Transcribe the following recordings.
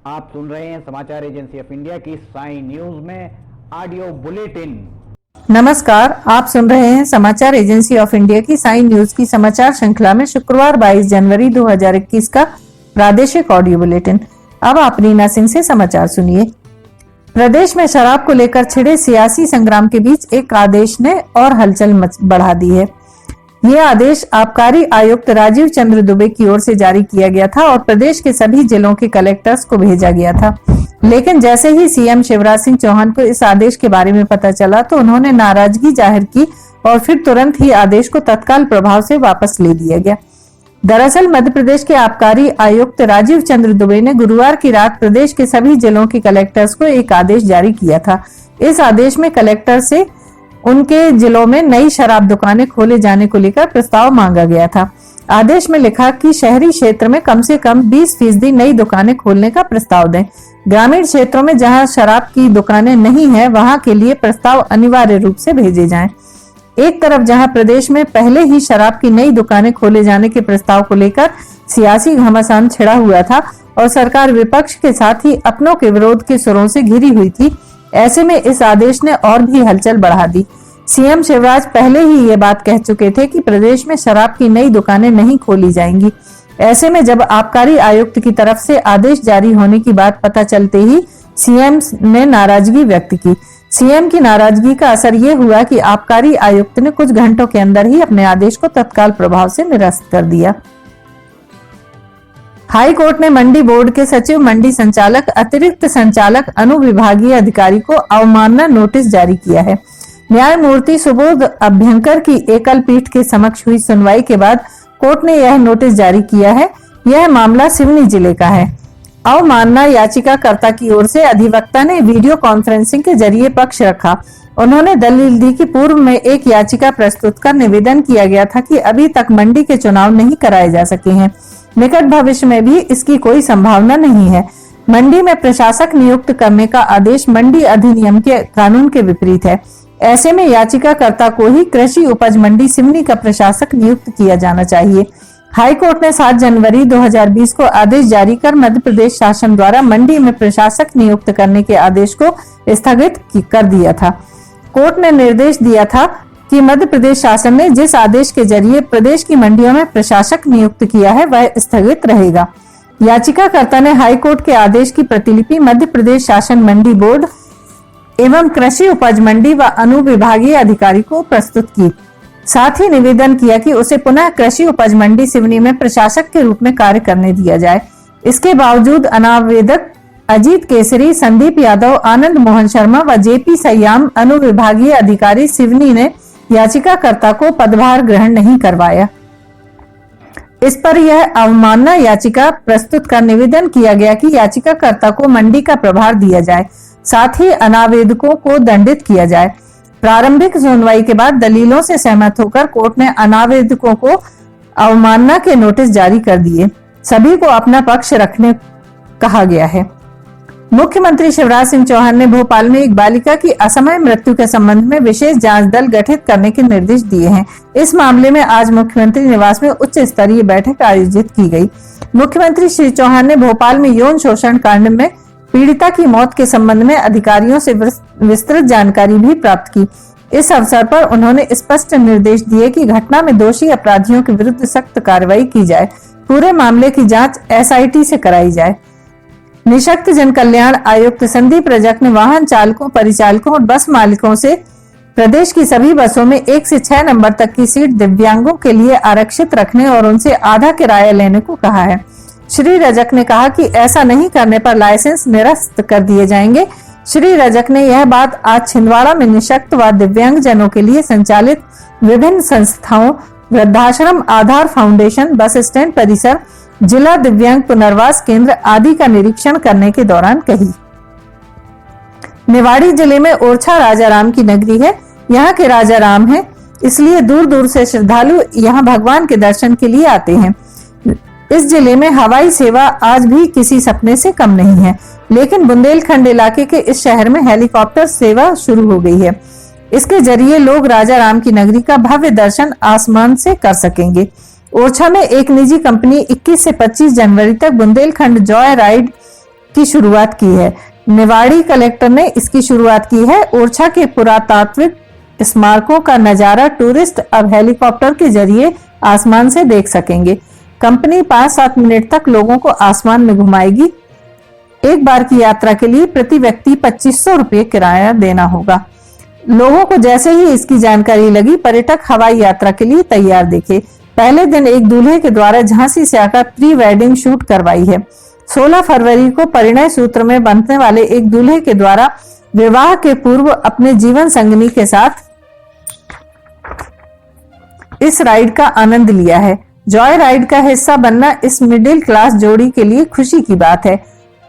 आप सुन रहे हैं समाचार एजेंसी ऑफ इंडिया की साई न्यूज में ऑडियो बुलेटिन। नमस्कार, आप सुन रहे हैं समाचार एजेंसी ऑफ इंडिया की साई न्यूज की समाचार श्रृंखला में शुक्रवार 22 जनवरी 2021 का प्रादेशिक ऑडियो बुलेटिन। अब आप रीना सिंह से समाचार सुनिए। प्रदेश में शराब को लेकर छिड़े सियासी संग्राम के बीच एक आदेश ने और हलचल बढ़ा दी है। यह आदेश आबकारी आयुक्त राजीव चंद्र दुबे की ओर से जारी किया गया था और प्रदेश के सभी जिलों के कलेक्टर्स को भेजा गया था। लेकिन जैसे ही सीएम शिवराज सिंह चौहान को इस आदेश के बारे में पता चला तो उन्होंने नाराजगी जाहिर की और फिर तुरंत ही आदेश को तत्काल प्रभाव से वापस ले लिया गया। दरअसल मध्य प्रदेश के आबकारी आयुक्त राजीव चंद्र दुबे ने गुरुवार की रात प्रदेश के सभी जिलों के कलेक्टर्स को एक आदेश जारी किया था। इस आदेश में कलेक्टर से उनके जिलों में नई शराब दुकानें खोले जाने को लेकर प्रस्ताव मांगा गया था। आदेश में लिखा कि शहरी क्षेत्र में कम से कम 20% नई दुकानें खोलने का प्रस्ताव दें। ग्रामीण क्षेत्रों में जहां शराब की दुकानें नहीं है वहां के लिए प्रस्ताव अनिवार्य रूप से भेजे जाएं। एक तरफ जहां प्रदेश में पहले ही शराब की नई दुकानें खोले जाने के प्रस्ताव को लेकर सियासी घमासान छिड़ा हुआ था और सरकार विपक्ष के साथ ही अपनों के विरोध के सुरों से घिरी हुई थी, ऐसे में इस आदेश ने और भी हलचल बढ़ा दी। सीएम शिवराज पहले ही ये बात कह चुके थे कि प्रदेश में शराब की नई दुकानें नहीं खोली जाएंगी। ऐसे में जब आबकारी आयुक्त की तरफ से आदेश जारी होने की बात पता चलते ही सीएम ने नाराजगी व्यक्त की। सीएम की नाराजगी का असर ये हुआ कि आबकारी आयुक्त ने कुछ घंटों के अंदर ही अपने आदेश को तत्काल प्रभाव से निरस्त कर दिया। हाई कोर्ट ने मंडी बोर्ड के सचिव, मंडी संचालक, अतिरिक्त संचालक, अनुविभागीय अधिकारी को अवमानना नोटिस जारी किया है। न्यायमूर्ति सुबोध अभ्यंकर की एकल पीठ के समक्ष हुई सुनवाई के बाद कोर्ट ने यह नोटिस जारी किया है। यह मामला सिवनी जिले का है। अवमानना याचिकाकर्ता की ओर से अधिवक्ता ने वीडियो कॉन्फ्रेंसिंग के जरिए पक्ष रखा। उन्होंने दलील दी कि पूर्व में एक याचिका प्रस्तुत कर निवेदन किया गया था कि अभी तक मंडी के चुनाव नहीं कराए जा सके हैं। निकट भविष्य में भी इसकी कोई संभावना नहीं है। मंडी में प्रशासक नियुक्त करने का आदेश मंडी अधिनियम के कानून के विपरीत है। ऐसे में याचिकाकर्ता को ही कृषि उपज मंडी सिवनी का प्रशासक नियुक्त किया जाना चाहिए। हाईकोर्ट ने 7 जनवरी 2020 को आदेश जारी कर मध्य प्रदेश शासन द्वारा मंडी में प्रशासक नियुक्त करने के आदेश को स्थगित कर दिया था। कोर्ट ने निर्देश दिया था कि मध्य प्रदेश शासन ने जिस आदेश के जरिए प्रदेश की मंडियों में प्रशासक नियुक्त किया है वह स्थगित रहेगा। याचिकाकर्ता ने हाईकोर्ट के आदेश की प्रतिलिपि मध्य प्रदेश शासन मंडी बोर्ड एवं कृषि उपज मंडी व अनुविभागीय अधिकारी को प्रस्तुत की। साथ ही निवेदन किया कि उसे पुनः कृषि उपज मंडी सिवनी में प्रशासक के रूप में कार्य करने दिया जाए। इसके बावजूद अनावेदक अजीत केसरी, संदीप यादव, आनंद मोहन शर्मा व जेपी सयाम अनुविभागीय अधिकारी सिवनी ने याचिकाकर्ता को पदभार ग्रहण नहीं करवाया। इस पर यह अवमानना याचिका प्रस्तुत कर निवेदन किया गया कि याचिकाकर्ता को मंडी का प्रभार दिया जाए, साथ ही अनावेदकों को दंडित किया जाए। प्रारंभिक सुनवाई के बाद दलीलों से सहमत होकर कोर्ट ने अनावेदकों को अवमानना के नोटिस जारी कर दिए। सभी को अपना पक्ष रखने कहा गया है। मुख्यमंत्री शिवराज सिंह चौहान ने भोपाल में एक बालिका की असमय मृत्यु के संबंध में विशेष जांच दल गठित करने के निर्देश दिए हैं। इस मामले में आज मुख्यमंत्री निवास में उच्च स्तरीय बैठक आयोजित की गई। मुख्यमंत्री श्री चौहान ने भोपाल में यौन शोषण कांड में पीड़िता की मौत के संबंध में अधिकारियों से विस्तृत जानकारी भी प्राप्त की। इस अवसर पर उन्होंने स्पष्ट निर्देश दिए कि घटना में दोषी अपराधियों के विरुद्ध सख्त कार्रवाई की जाए। पूरे मामले की जांच एसआईटी से कराई जाए। निःशक्त जन कल्याण आयुक्त संदीप रजक ने वाहन चालकों, परिचालकों और बस मालिकों से प्रदेश की सभी बसों में 1 से 6 नंबर तक की सीट दिव्यांगों के लिए आरक्षित रखने और उनसे आधा किराया लेने को कहा है। श्री रजक ने कहा कि ऐसा नहीं करने पर लाइसेंस निरस्त कर दिए जाएंगे। श्री रजक ने यह बात आज छिंदवाड़ा में निःशक्त व दिव्यांग जनों के लिए संचालित विभिन्न संस्थाओं, वृद्धाश्रम, आधार फाउंडेशन, बस स्टैंड परिसर, जिला दिव्यांग पुनर्वास केंद्र आदि का निरीक्षण करने के दौरान कही। निवाड़ी जिले में ओरछा राजा राम की नगरी है। यहाँ के राजा राम है, इसलिए दूर दूर से श्रद्धालु यहाँ भगवान के दर्शन के लिए आते हैं। इस जिले में हवाई सेवा आज भी किसी सपने से कम नहीं है, लेकिन बुंदेलखंड इलाके के इस शहर में हेलीकॉप्टर सेवा शुरू हो गई है। इसके जरिए लोग राजा राम की नगरी का भव्य दर्शन आसमान से कर सकेंगे। ओरछा में एक निजी कंपनी 21 से 25 जनवरी तक बुंदेलखंड जॉय राइड की शुरुआत की है। निवाड़ी कलेक्टर ने इसकी शुरुआत की है। ओरछा के पुरातात्विक स्मारकों का नजारा टूरिस्ट अब हेलीकॉप्टर के जरिए आसमान से देख सकेंगे। कंपनी 5-7 मिनट तक लोगों को आसमान में घुमाएगी। एक बार की यात्रा के लिए प्रति व्यक्ति 2500 रुपये किराया देना होगा। लोगों को जैसे ही इसकी जानकारी लगी, पर्यटक हवाई यात्रा के लिए तैयार देखे। पहले दिन एक दूल्हे के द्वारा झांसी से आकर प्री वेडिंग शूट करवाई है। 16 फरवरी को परिणय सूत्र में बंधने वाले एक दूल्हे के द्वारा विवाह के पूर्व अपने जीवन संगिनी के साथ इस राइड का आनंद लिया है। जॉय राइड का हिस्सा बनना इस मिडिल क्लास जोड़ी के लिए खुशी की बात है।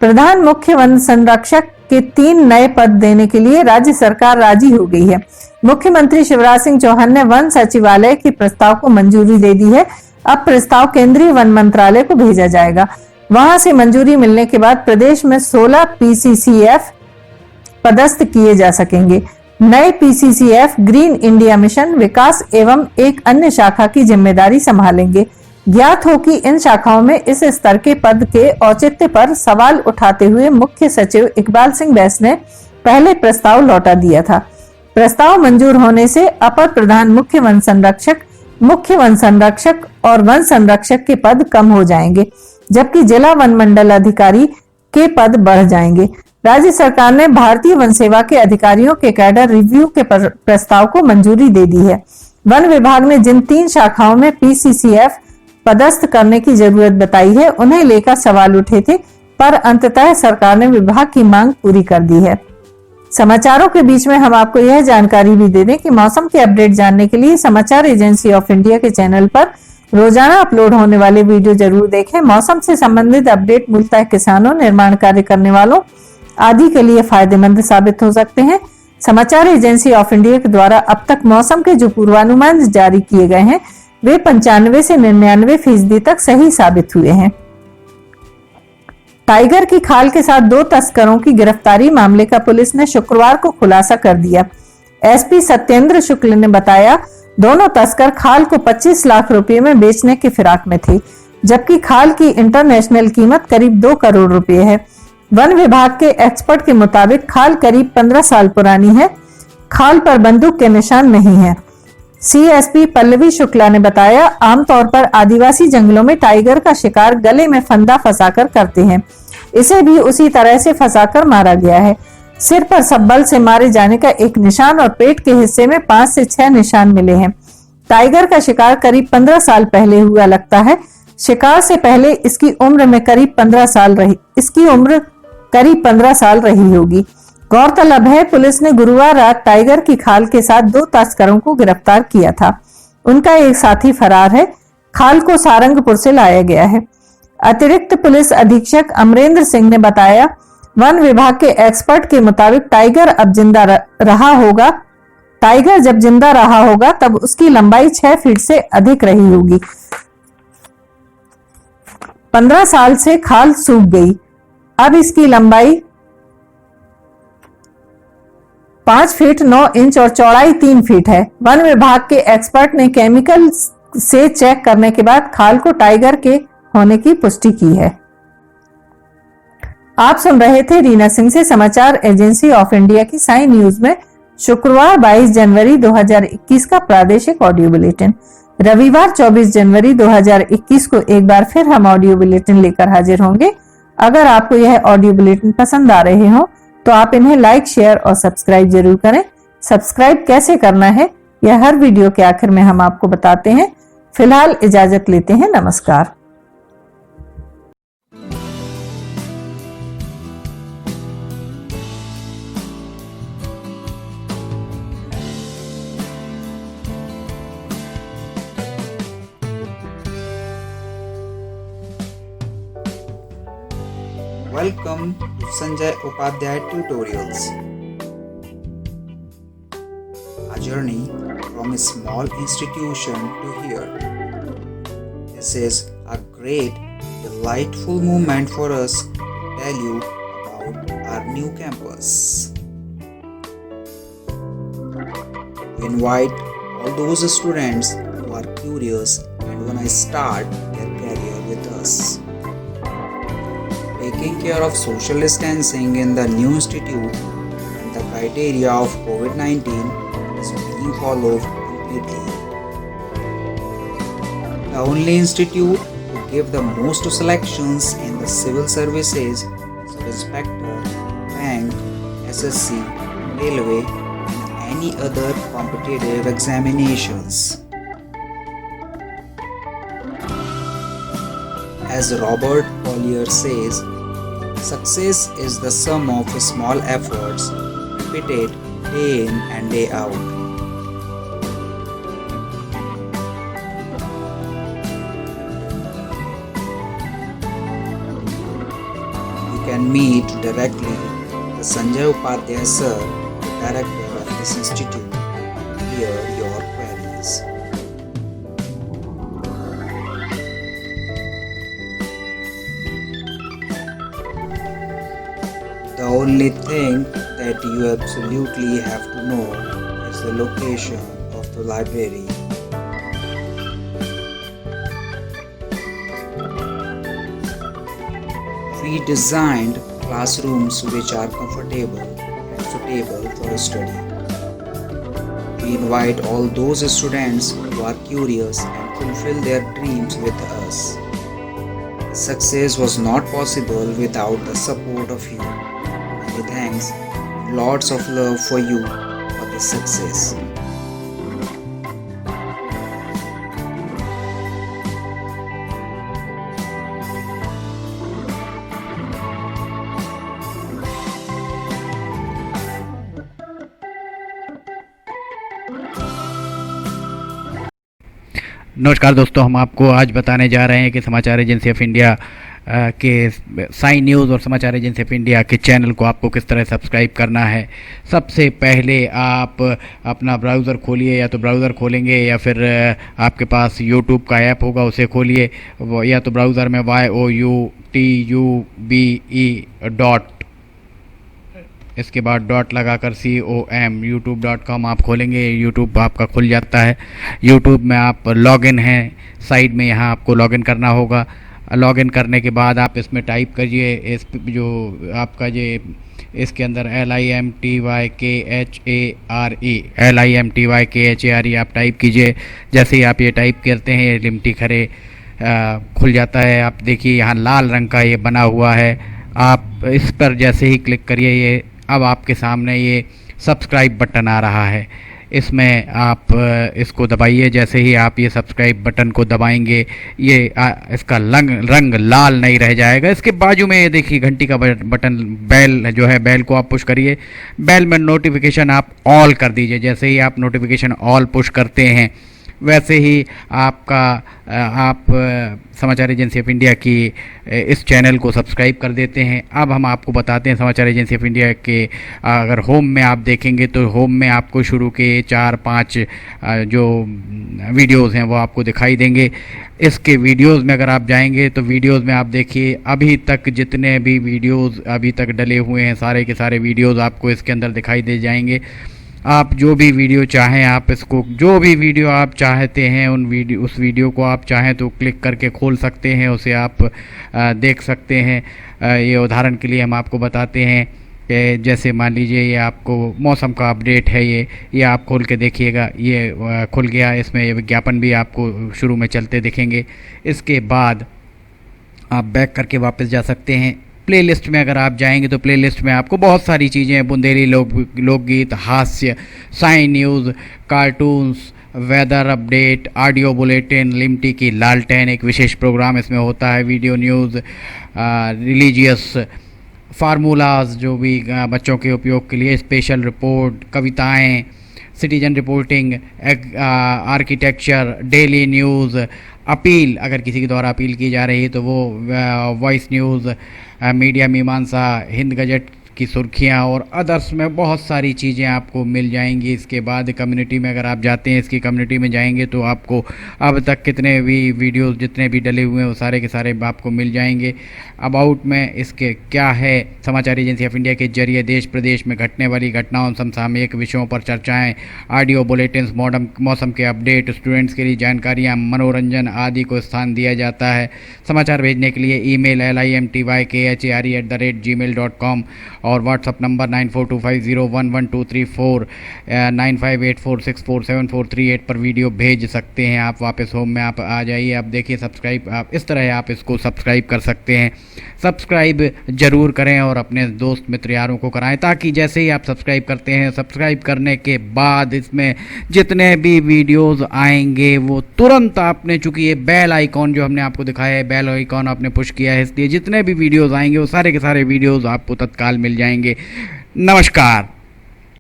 प्रधान मुख्य वन संरक्षक के 3 नए पद देने के लिए राज्य सरकार राजी हो गई है। मुख्यमंत्री शिवराज सिंह चौहान ने वन सचिवालय के प्रस्ताव को मंजूरी दे दी है। अब प्रस्ताव केंद्रीय वन मंत्रालय को भेजा जाएगा। वहां से मंजूरी मिलने के बाद प्रदेश में 16 पीसीसीएफ पदस्थ किए जा सकेंगे। नए पीसीसीएफ ग्रीन इंडिया मिशन विकास एवं एक अन्य शाखा की जिम्मेदारी संभालेंगे। ज्ञात हो कि इन शाखाओं में इस स्तर के पद के औचित्य पर सवाल उठाते हुए मुख्य सचिव इकबाल सिंह बैस ने पहले प्रस्ताव लौटा दिया था। प्रस्ताव मंजूर होने से अपर प्रधान मुख्य वन संरक्षक और वन संरक्षक के पद कम हो जाएंगे, जबकि जिला वन मंडल अधिकारी के पद बढ़ जाएंगे। राज्य सरकार ने भारतीय वन सेवा के अधिकारियों के कैडर रिव्यू के प्रस्ताव को मंजूरी दे दी है। वन विभाग ने जिन 3 शाखाओं में पीसीसीएफ पदस्थ करने की जरूरत बताई है, उन्हें लेकर सवाल उठे थे, पर अंततः सरकार ने विभाग की मांग पूरी कर दी है। समाचारों के बीच में हम आपको यह जानकारी भी दे दें कि मौसम के अपडेट जानने के लिए समाचार एजेंसी ऑफ इंडिया के चैनल पर रोजाना अपलोड होने वाले वीडियो जरूर देखें। मौसम से संबंधित अपडेट मूलतः किसानों, निर्माण कार्य करने वालों आदि के लिए फायदेमंद साबित हो सकते हैं। समाचार एजेंसी ऑफ इंडिया के द्वारा अब तक मौसम के जो पूर्वानुमान जारी किए गए हैं, वे 95 से 99% तक सही साबित हुए हैं। टाइगर की खाल के साथ 2 तस्करों की गिरफ्तारी मामले का पुलिस ने शुक्रवार को खुलासा कर दिया। एसपी सत्येंद्र शुक्ल ने बताया, दोनों तस्कर खाल को 25 लाख रुपए में बेचने की फिराक में थे, जबकि खाल की इंटरनेशनल कीमत करीब 2 करोड़ रुपए है। वन विभाग के एक्सपर्ट के मुताबिक खाल करीब 15 साल पुरानी है। खाल पर बंदूक के निशान नहीं है। सीएसपी पल्लवी शुक्ला ने बताया, आमतौर पर आदिवासी जंगलों में टाइगर का शिकार गले में फंदा फंसाकर करते हैं। इसे भी उसी तरह से फंसाकर मारा गया है। सिर पर सब्बल से मारे जाने का एक निशान और पेट के हिस्से में 5 से 6 निशान मिले हैं। टाइगर का शिकार करीब 15 साल पहले हुआ लगता है। शिकार से पहले इसकी उम्र करीब 15 साल रही होगी। गौरतलब है, पुलिस ने गुरुवार रात टाइगर की खाल के साथ 2 तस्करों को गिरफ्तार किया था। उनका एक साथी फरार है। खाल को सारंगपुर से लाया गया है। अतिरिक्त पुलिस अधीक्षक अमरेंद्र सिंह ने बताया, वन विभाग के एक्सपर्ट के मुताबिक टाइगर जब जिंदा रहा होगा तब उसकी लंबाई 6 फीट से अधिक रही होगी। 15 साल से खाल सूख गई। अब इसकी लंबाई 5 फीट 9 इंच और चौड़ाई 3 फीट है। वन विभाग के एक्सपर्ट ने केमिकल से चेक करने के बाद खाल को टाइगर के होने की पुष्टि की है। आप सुन रहे थे रीना सिंह से समाचार एजेंसी ऑफ इंडिया की साई न्यूज में शुक्रवार 22 जनवरी 2021 का प्रादेशिक ऑडियो बुलेटिन। रविवार 24 जनवरी 2021 को एक बार फिर हम ऑडियो बुलेटिन लेकर हाजिर होंगे। अगर आपको यह ऑडियो बुलेटिन पसंद आ रहे हो तो आप इन्हें लाइक, शेयर और सब्सक्राइब जरूर करें। सब्सक्राइब कैसे करना है यह हर वीडियो के आखिर में हम आपको बताते हैं। फिलहाल इजाजत लेते हैं। नमस्कार। Welcome to Sanjay Upadhyay Tutorials. A journey from a small institution to here. This is a great, delightful moment for us to tell you about our new campus. We invite all those students who are curious and want to start their career with us. Take taking care of social distancing in the new institute and the criteria of COVID-19 is being followed completely. The only institute to give the most selections in the civil services, sub-inspector, bank, SSC, railway and any other competitive examinations. As Robert Collier says, success is the sum of small efforts repeated day in and day out. You can meet directly the Sanjay Upadhyay sir, the director of this institute, and hear your queries. The only thing that you absolutely have to know is the location of the library. We designed classrooms which are comfortable and suitable for study. We invite all those students who are curious and fulfill their dreams with us. Success was not possible without the support of you. Many thanks and lots of love for you for this success. नमस्कार दोस्तों, हम आपको आज बताने जा रहे हैं कि समाचार एजेंसी ऑफ इंडिया के साइन न्यूज़ और समाचार एजेंसी ऑफ इंडिया के चैनल को आपको किस तरह सब्सक्राइब करना है। सबसे पहले आप अपना ब्राउज़र खोलिए, या तो ब्राउज़र खोलेंगे या फिर आपके पास यूट्यूब का ऐप होगा उसे खोलिए, या तो ब्राउज़र में youtube इसके बाद डॉट लगाकर com youtube.com आप खोलेंगे। यूट्यूब आपका खुल जाता है। यूट्यूब में आप लॉगिन हैं, साइड में यहाँ आपको लॉगिन करना होगा। लॉगिन करने के बाद आप इसमें टाइप करिए, इस जो आपका ये इसके अंदर LIMTYKHARE आप टाइप कीजिए। जैसे ही आप ये टाइप करते हैं, ये लिमटी खरे खुल जाता है। आप देखिए यहाँ लाल रंग का ये बना हुआ है, आप इस पर जैसे ही क्लिक करिए, ये अब आपके सामने ये सब्सक्राइब बटन आ रहा है। इसमें आप इसको दबाइए। जैसे ही आप ये सब्सक्राइब बटन को दबाएंगे, ये इसका रंग लाल नहीं रह जाएगा। इसके बाजू में ये देखिए घंटी का बटन, बेल जो है, बेल को आप पुश करिए। बेल में नोटिफिकेशन आप ऑल कर दीजिए। जैसे ही आप नोटिफिकेशन ऑल पुश करते हैं, वैसे ही आप समाचार एजेंसी ऑफ इंडिया की इस चैनल को सब्सक्राइब कर देते हैं। अब हम आपको बताते हैं समाचार एजेंसी ऑफ इंडिया के अगर होम में आप देखेंगे तो होम में आपको शुरू के 4-5 जो वीडियोस हैं वो आपको दिखाई देंगे। इसके वीडियोस में अगर आप जाएंगे तो वीडियोस में आप देखिए अभी तक जितने भी वीडियोस अभी तक डले हुए हैं, सारे के सारे वीडियोस आपको इसके अंदर दिखाई दे जाएंगे। आप जो भी वीडियो चाहें, आप इसको जो भी वीडियो आप चाहते हैं उस वीडियो को आप चाहें तो क्लिक करके खोल सकते हैं, उसे आप देख सकते हैं। ये उदाहरण के लिए हम आपको बताते हैं कि जैसे मान लीजिए ये आपको मौसम का अपडेट है, ये आप खोल के देखिएगा, ये खुल गया। इसमें ये विज्ञापन भी आपको शुरू में चलते दिखेंगे। इसके बाद आप बैक करके वापस जा सकते हैं। प्लेलिस्ट में अगर आप जाएंगे तो प्लेलिस्ट में आपको बहुत सारी चीज़ें, बुंदेली लोकगीत, हास्य, sign news, cartoons, weather update, audio bulletin, Limti की लालटेन एक विशेष प्रोग्राम इसमें होता है, वीडियो न्यूज़, रिलीजियस फार्मूलाज जो भी बच्चों के उपयोग के लिए, स्पेशल रिपोर्ट, कविताएं, citizen reporting, architecture, daily news, appeal अगर किसी के द्वारा अपील की जा रही है तो वो, वॉइस न्यूज़, मीडिया मीमांसा, हिंद गजट की सुर्खियां और अदर्स में बहुत सारी चीज़ें आपको मिल जाएंगी। इसके बाद कम्युनिटी में अगर आप जाते हैं, इसकी कम्युनिटी में जाएंगे तो आपको अब तक कितने भी वीडियोस जितने भी डले हुए हैं वो सारे के सारे आपको मिल जाएंगे। अबाउट में इसके क्या है, समाचार एजेंसी ऑफ इंडिया के जरिए देश प्रदेश में घटने वाली घटनाओं, समसामयिक विषयों पर चर्चाएं, ऑडियो बुलेटिन्स, मौसम के अपडेट, स्टूडेंट्स के लिए जानकारियाँ, मनोरंजन आदि को स्थान दिया जाता है। समाचार भेजने के लिए ईमेल limtykhare@gmail.com और व्हाट्सअप नंबर 9425011234 9584647438 पर वीडियो भेज सकते हैं। आप वापस होम में आप आ जाइए। आप देखिए सब्सक्राइब, आप इस तरह आप इसको सब्सक्राइब कर सकते हैं। सब्सक्राइब ज़रूर करें और अपने दोस्त मित्र यारों को कराएं, ताकि जैसे ही आप सब्सक्राइब करते हैं, सब्सक्राइब करने के बाद इसमें जितने भी वीडियोस आएंगे वो तुरंत आपने, चूँकि ये बेल आइकॉन जो हमने आपको दिखाया है, बेल आइकॉन आपने पुश किया है, इसलिए जितने भी वीडियोस आएंगे वो सारे के सारे वीडियोस आपको तत्काल मिल जाएंगे। नमस्कार।